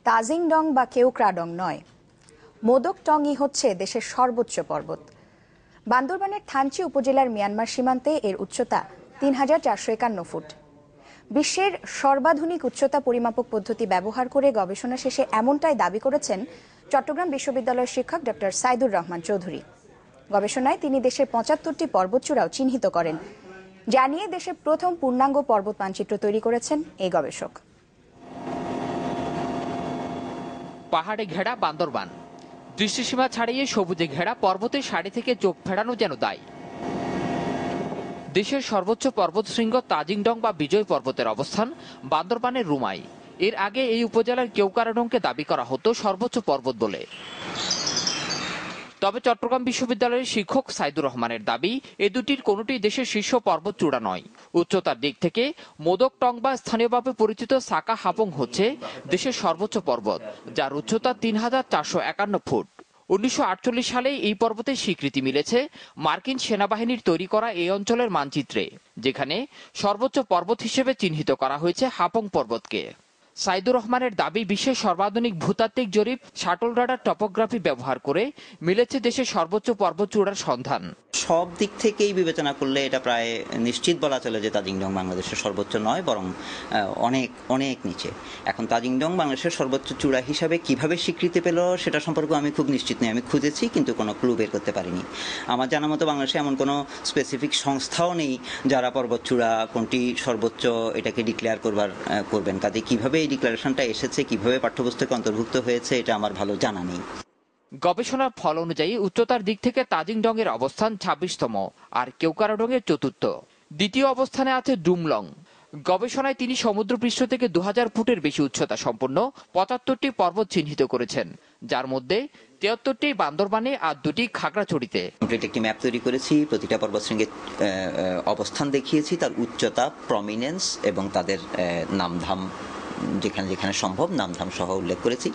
তাজিংডং বা কেওক্রাডং নয়, মোদকটংই হচ্ছে দেশের সর্বোচ্চ পর্বত। বান্দরবানের থানচি উপজেলার মিয়ানমার সীমান্তে এর উচ্চতা ৩,৪৫১ ফুট। বিশ্বের সর্বাধুনিক উচ্চতা পরিমাপক পদ্ধতি ব্যবহার করে গবেষণা শেষে এমনটাই দাবি করেছেন চট্টগ্রাম বিশ্ববিদ্যালয়ের শিক্ষক ডক্টর সাইদুর রহমান চৌধুরী। গবেষণায় তিনি দেশের ৭৫টি পর্বতচূড়াও চিহ্নিত করেন, জানিয়ে দেশের প্রথম পূর্ণাঙ্গ পর্বত মানচিত্র তৈরি করেছেন এই গবেষক। পাহাড়ে ঘেরা বান্দরবান, দৃষ্টিসীমা ছাড়িয়ে সবুজে ঘেরা পর্বতের সারি থেকে চোখ ফেরানো যেন দায়। দেশের সর্বোচ্চ পর্বতশৃঙ্গ তাজিংডং বা বিজয় পর্বতের অবস্থান বান্দরবানের রুমাই। এর আগে এই উপজেলার কেওক্রাডংকে দাবি করা হতো সর্বোচ্চ পর্বত বলে। তবে চট্টগ্রাম বিশ্ববিদ্যালয়ের শিক্ষক সাইদুর রহমানের দাবি, এ দুটির কোনোটি দেশের শীর্ষ পর্বতচূড়া নয়। উচ্চতার দিক থেকে মোদকটং বা স্থানীয়ভাবে পরিচিত সাকা হাপং হচ্ছে দেশের সর্বোচ্চ পর্বত, যার উচ্চতা ৩,৪৫১ ফুট। ১৯৪৮ সালে এই পর্বতের স্বীকৃতি মিলেছে মার্কিন সেনাবাহিনীর তৈরি করা এই অঞ্চলের মানচিত্রে, যেখানে সর্বোচ্চ পর্বত হিসেবে চিহ্নিত করা হয়েছে হাপং পর্বতকে। সাইদুর রহমানের দাবি, বিশ্বের সর্বাধুনিক ভূতাত্ত্বিক জরিপ শাটল রাডার টপোগ্রাফি ব্যবহার করে মিলেছে দেশের সর্বোচ্চ পর্বতচূড়ার সন্ধান। সব দিক থেকেই বিবেচনা করলে এটা প্রায় নিশ্চিত বলা চলে যে তাজিংডং বাংলাদেশের সর্বোচ্চ নয়, বরং অনেক অনেক নিচে। এখন তাজিংডং বাংলাদেশের সর্বোচ্চ চূড়া হিসাবে কিভাবে স্বীকৃতি পেল সেটা সম্পর্কে আমি খুব নিশ্চিত নই। আমি খুঁজেছি কিন্তু কোনো ক্লু বের করতে পারিনি। আমার জানা মতো বাংলাদেশে এমন কোনো স্পেসিফিক সংস্থাও নেই যারা পর্বতচূড়া কোনটি সর্বোচ্চ এটাকে ডিক্লেয়ার করবেন। কাজে কিভাবে এই ডিক্লারেশনটা এসেছে, কিভাবে পাঠ্যপুস্তকে অন্তর্ভুক্ত হয়েছে, এটা আমার ভালো জানা নেই। গবেষণার ফল অনুযায়ী উচ্চতার দিক থেকে তাজিংডং এর অবস্থান ২৬তম আর কেওক্রাডং এর চতুর্থ। দ্বিতীয় অবস্থানে আছে ডুমলং। গবেষণায় তিনি সমুদ্রপৃষ্ঠ থেকে ২০০০ ফুটের বেশি উচ্চতা সম্পন্ন ৭৫টি পর্বত চিহ্নিত করেছেন, যার মধ্যে ৭৩টি বান্দরবানে আর ২টি খাগড়াছড়িতে। একটি ম্যাপ তৈরি করেছি, প্রতিটা পর্বতশৃঙ্গের অবস্থান দেখিয়েছি, তার উচ্চতা, প্রমিনেন্স এবং তাদের নামধাম যেখানে যেখানে সম্ভব নামধাম সহ উল্লেখ করেছি।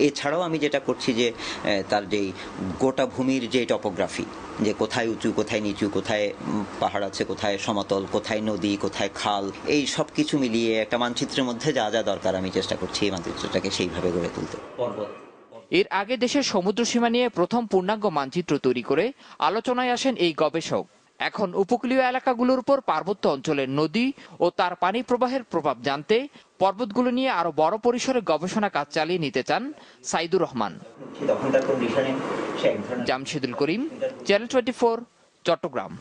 এছাড়াও আমি যেটা করছি যে তার যেই গোটা ভূমির যে টপোগ্রাফি, যে কোথায় উঁচু কোথায় নিচু, কোথায় পাহাড় আছে কোথায় সমতল, কোথায় নদী কোথায় খাল, এই সব কিছু মিলিয়ে একটা মানচিত্রের মধ্যে যা যা দরকার আমি চেষ্টা করছি এই মানচিত্রটাকে সেইভাবে গড়ে তুলতে। এর আগে দেশের সমুদ্র সীমা নিয়ে প্রথম পূর্ণাঙ্গ মানচিত্র তৈরি করে আলোচনায় আসেন এই গবেষক। এখন উপকূলীয় এলাকাগুলোর উপর পার্বত্য অঞ্চলের নদী ও তার পানি প্রবাহের প্রভাব জানতে পর্বতগুলো নিয়ে আরো বড় পরিসরে গবেষণা কাজ চালিয়ে নিতে চান সাইদুর রহমান। জামশেদুল করিম, চ্যানেল 24, চট্টগ্রাম।